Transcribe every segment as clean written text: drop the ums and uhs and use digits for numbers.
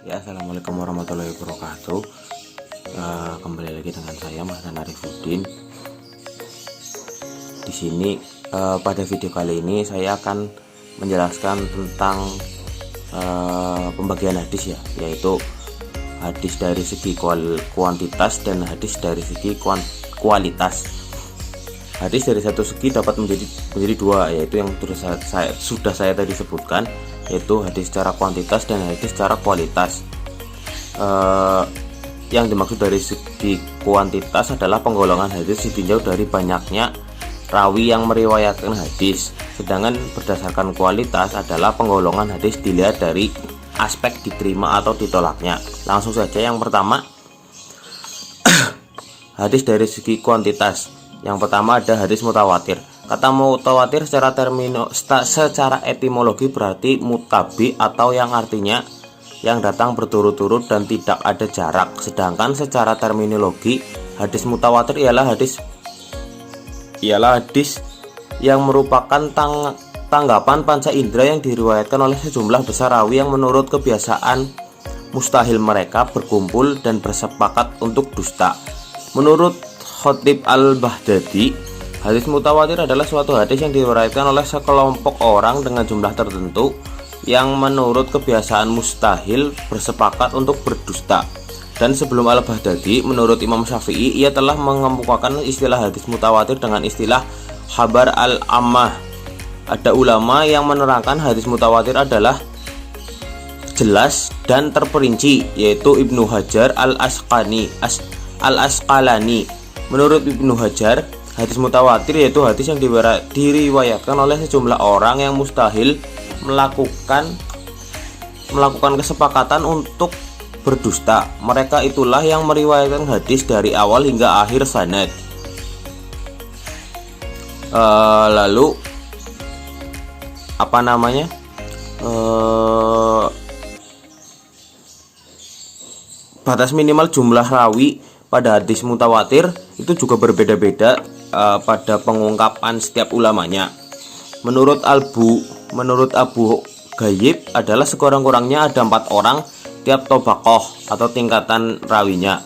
Ya, assalamualaikum warahmatullahi wabarakatuh. Kembali lagi dengan saya Mahdan Arifuddin. Di sini pada video kali ini saya akan menjelaskan tentang pembagian hadis, yaitu hadis dari segi kuantitas dan hadis dari segi kualitas. Hadis dari satu segi dapat menjadi dua, yaitu yang sudah saya tadi sebutkan, yaitu hadis secara kuantitas dan hadis secara kualitas. Yang dimaksud dari segi kuantitas adalah penggolongan hadis ditinjau dari banyaknya rawi yang meriwayatkan hadis, sedangkan berdasarkan kualitas adalah penggolongan hadis dilihat dari aspek diterima atau ditolaknya. Langsung saja, yang pertama hadis dari segi kuantitas. Yang pertama ada hadis mutawatir. Kata mutawatir secara etimologi berarti mutabi, atau yang artinya yang datang berturut-turut dan tidak ada jarak. Sedangkan secara terminologi hadis mutawatir ialah hadis yang merupakan tanggapan panca indera yang diriwayatkan oleh sejumlah besar rawi yang menurut kebiasaan mustahil mereka berkumpul dan bersepakat untuk dusta. Menurut Khatib Al-Baghdadi, hadis mutawatir adalah suatu hadis yang diriwayatkan oleh sekelompok orang dengan jumlah tertentu yang menurut kebiasaan mustahil bersepakat untuk berdusta. Dan sebelum Al-Baghdadi, menurut Imam Syafi'i, ia telah mengemukakan istilah hadis mutawatir dengan istilah khabar al-ammah. Ada ulama yang menerangkan hadis mutawatir adalah jelas dan terperinci, yaitu Ibnu Hajar Al-Asqalani. Menurut Ibnu Hajar, hadis mutawatir yaitu hadis yang diriwayatkan oleh sejumlah orang yang mustahil melakukan kesepakatan untuk berdusta. Mereka itulah yang meriwayatkan hadis dari awal hingga akhir sanad. Lalu batas minimal jumlah rawi pada hadis mutawatir itu juga berbeda-beda pada pengungkapan setiap ulamanya. Menurut Abu Ghaib adalah sekurang-kurangnya ada 4 orang tiap tobakoh atau tingkatan rawinya.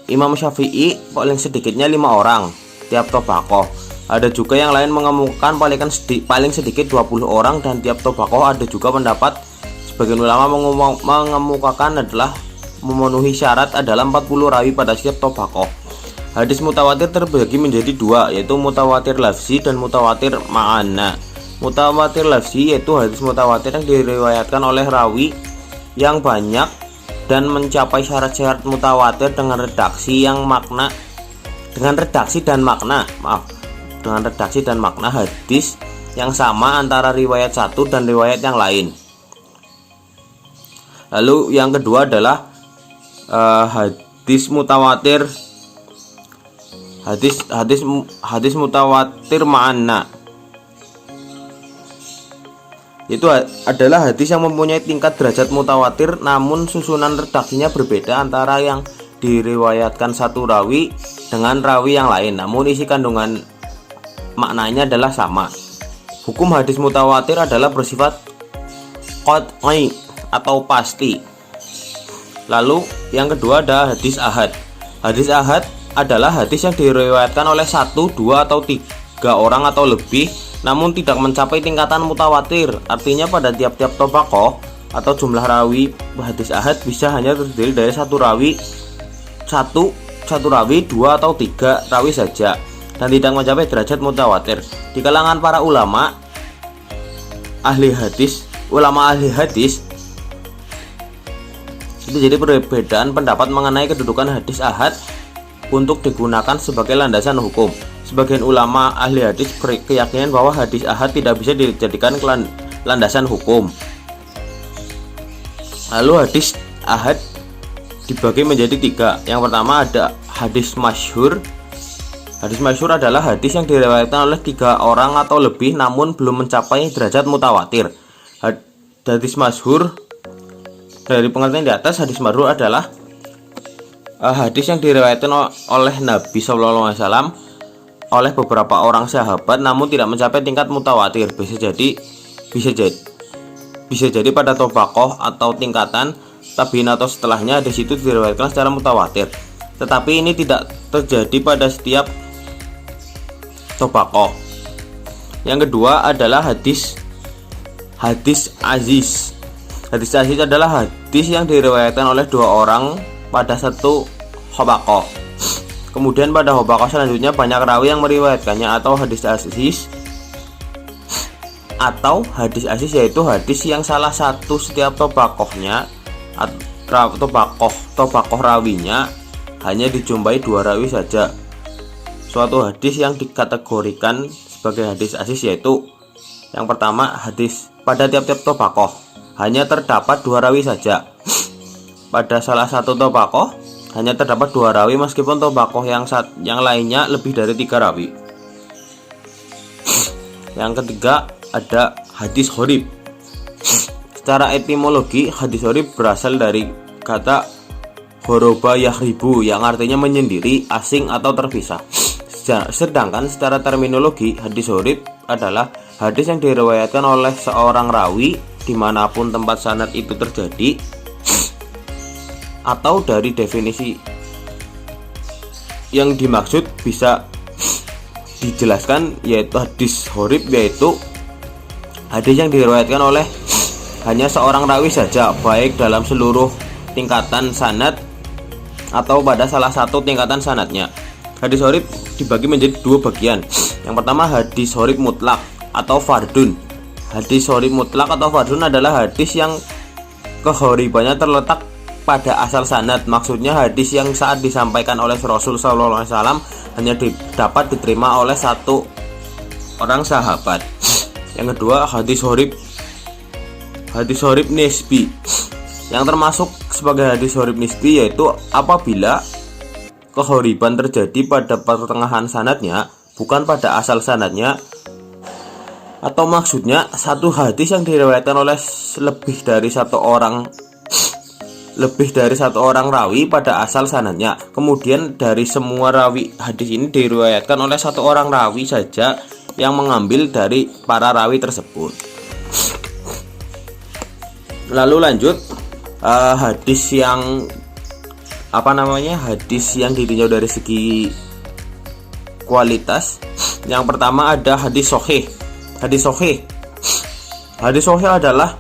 Imam Syafi'i paling sedikitnya 5 orang tiap tobakoh. Ada juga yang lain mengemukakan paling sedikit 20 orang, dan tiap tobakoh ada juga pendapat sebagian ulama mengemukakan adalah memenuhi syarat adalah 40 rawi pada setiap tobakoh. Hadis mutawatir terbagi menjadi 2, yaitu mutawatir lafzi dan mutawatir ma'ana. Mutawatir lafzi yaitu hadis mutawatir yang diriwayatkan oleh rawi yang banyak dan mencapai syarat-syarat mutawatir dengan redaksi dan makna hadis yang sama antara riwayat satu dan riwayat yang lain. Lalu yang kedua adalah hadis mutawatir ma'ana. Itu adalah hadis yang mempunyai tingkat derajat mutawatir, namun susunan redaksinya berbeda antara yang diriwayatkan satu rawi dengan rawi yang lain, namun isi kandungan maknanya adalah sama. Hukum hadis mutawatir adalah bersifat qat'i atau pasti. Lalu yang kedua ada hadis ahad. Hadis ahad adalah hadis yang diriwayatkan oleh 1, 2, atau 3 orang atau lebih, namun tidak mencapai tingkatan mutawatir. Artinya pada tiap-tiap tobakoh atau jumlah rawi hadis ahad bisa hanya terdiri dari satu rawi, 2 atau 3 rawi saja, dan tidak mencapai derajat mutawatir. Di kalangan para ulama ahli hadis itu jadi perbedaan pendapat mengenai kedudukan hadis ahad untuk digunakan sebagai landasan hukum. Sebagian ulama ahli hadis berkeyakinan bahwa hadis ahad tidak bisa dijadikan landasan hukum. Lalu hadis ahad dibagi menjadi 3. Yang pertama ada hadis masyhur. Hadis masyhur adalah hadis yang diriwayatkan oleh 3 orang atau lebih namun belum mencapai derajat mutawatir. Hadis masyhur dari pengertian di atas, hadis masyhur adalah hadis yang diriwayatkan oleh Nabi SAW oleh beberapa orang sahabat namun tidak mencapai tingkat mutawatir. Bisa jadi pada tobakoh atau tingkatan tabi'in atau setelahnya hadis itu diriwayatkan secara mutawatir. Tetapi ini tidak terjadi pada setiap tobaqoh. Yang kedua adalah hadis aziz. Hadis aziz adalah hadis yang diriwayatkan oleh dua orang pada satu tobaqoh. Kemudian pada tobaqoh selanjutnya banyak rawi yang meriwayatkannya. Atau hadis aziz yaitu hadis yang salah satu setiap tobaqohnya tobaqoh rawinya hanya dijumpai dua rawi saja. Suatu hadis yang dikategorikan sebagai hadis aziz yaitu yang pertama, hadis pada tiap-tiap tobaqoh hanya terdapat dua rawi saja. Pada salah satu tobaqoh hanya terdapat dua rawi meskipun tobaqoh yang lainnya lebih dari 3 rawi. Yang ketiga ada hadis gharib. Secara etimologi, hadis gharib berasal dari kata ghoroba yahribu yang artinya menyendiri, asing atau terpisah. Sedangkan secara terminologi, hadis gharib adalah hadis yang diriwayatkan oleh seorang rawi dimanapun tempat sanad itu terjadi. Atau dari definisi yang dimaksud bisa dijelaskan, yaitu hadis gharib yaitu hadis yang diriwayatkan oleh hanya seorang rawi saja, baik dalam seluruh tingkatan sanad atau pada salah satu tingkatan sanadnya. Hadis gharib dibagi menjadi 2 bagian. Yang pertama, hadis gharib mutlak atau fardun. Hadis gharib mutlak atau fardun adalah hadis yang kegharibannya terletak pada asal sanad. Maksudnya hadis yang saat disampaikan oleh Rasul SAW hanya dapat diterima oleh satu orang sahabat. Yang kedua, hadis gharib nisbi. Yang termasuk sebagai hadis gharib nisbi yaitu apabila keghariban terjadi pada pertengahan sanadnya, bukan pada asal sanadnya. Atau maksudnya satu hadis yang diriwayatkan oleh lebih dari satu orang rawi pada asal sanadnya. Kemudian dari semua rawi hadis ini diriwayatkan oleh satu orang rawi saja yang mengambil dari para rawi tersebut. Lalu lanjut, hadis yang ditinjau dari segi kualitas. Yang pertama ada hadis sahih. Hadis sahih adalah,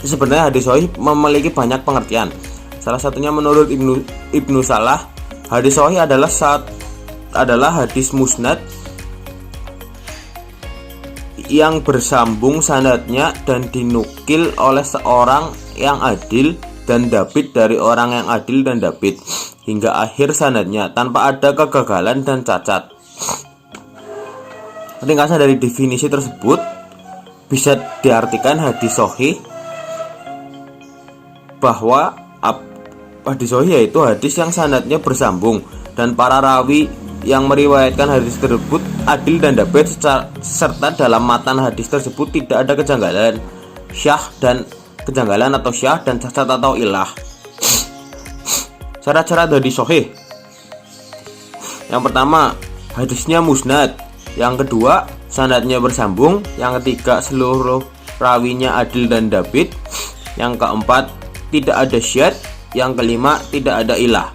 sebenarnya hadis sahih memiliki banyak pengertian. Salah satunya menurut Ibnu Salah, hadis sahih adalah hadis musnad yang bersambung sanadnya dan dinukil oleh seorang yang adil dan dabit dari orang yang adil dan dabit hingga akhir sanadnya tanpa ada kegagalan dan cacat. Ringkasan dari definisi tersebut bisa diartikan hadis sahih bahwa hadis sahih yaitu hadis yang sanadnya bersambung dan para rawi yang meriwayatkan hadis tersebut adil dan dabit, serta dalam matan hadis tersebut tidak ada kejanggalan syah dan cacat atau ilah. Syarat-syarat hadis sahih. Yang pertama, hadisnya musnad. Yang kedua, sanadnya bersambung. Yang ketiga, seluruh rawinya adil dan dabit. Yang keempat, tidak ada syad. Yang kelima, tidak ada ilah.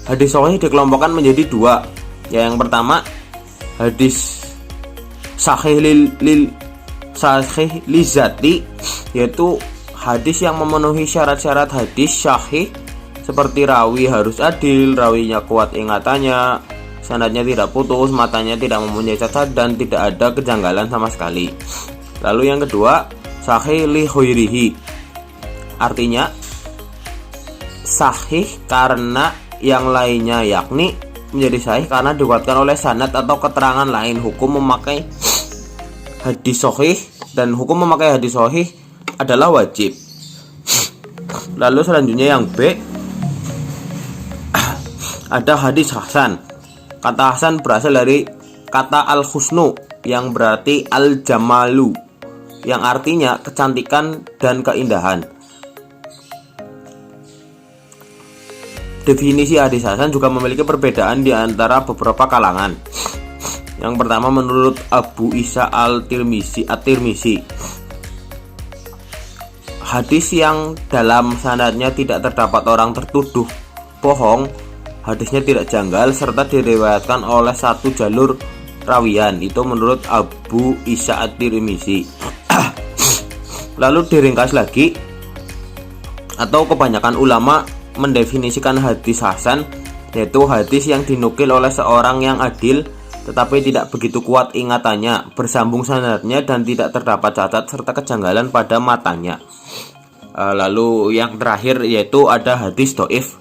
Hadis sahih dikelompokkan menjadi 2. Yang pertama, hadis sahih lizati, yaitu hadis yang memenuhi syarat-syarat hadis sahih seperti rawi harus adil, rawinya kuat ingatannya, sanadnya tidak putus, matanya tidak mempunyai cacat dan tidak ada kejanggalan sama sekali. Lalu yang kedua, sahih li khairihi, artinya sahih karena yang lainnya, yakni menjadi sahih karena dikuatkan oleh sanad atau keterangan lain. Hukum memakai hadis sahih adalah wajib. Lalu selanjutnya yang B, ada hadis hasan. Kata hasan berasal dari kata al-husnu yang berarti al-jamalu, yang artinya kecantikan dan keindahan. Definisi hadis hasan juga memiliki perbedaan di antara beberapa kalangan. Yang pertama, menurut Abu Isa at-Tirmizi, Hadis yang dalam sanadnya tidak terdapat orang tertuduh bohong, hadisnya tidak janggal serta diriwayatkan oleh satu jalur rawian, itu menurut Abu Isa At-Tirmizi. Lalu diringkas lagi, atau kebanyakan ulama mendefinisikan hadis hasan, yaitu hadis yang dinukil oleh seorang yang adil tetapi tidak begitu kuat ingatannya, bersambung sanadnya dan tidak terdapat cacat serta kejanggalan pada matanya. Lalu yang terakhir yaitu ada hadis dhaif.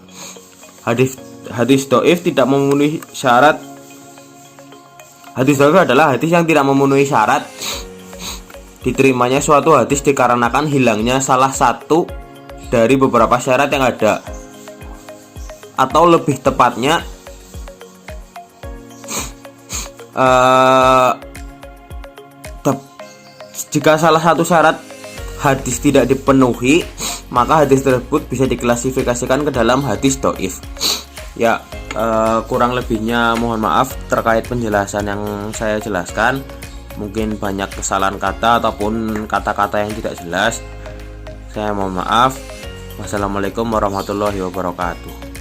Hadis dhaif tidak memenuhi syarat. Hadis dhaif adalah hadis yang tidak memenuhi syarat diterimanya suatu hadis dikarenakan hilangnya salah satu dari beberapa syarat yang ada, atau lebih tepatnya jika salah satu syarat hadis tidak dipenuhi, maka hadis tersebut bisa diklasifikasikan ke dalam hadis dhaif. Ya, kurang lebihnya mohon maaf terkait penjelasan yang saya jelaskan. Mungkin banyak kesalahan kata ataupun kata-kata yang tidak jelas. Saya mohon maaf. Wassalamualaikum warahmatullahi wabarakatuh.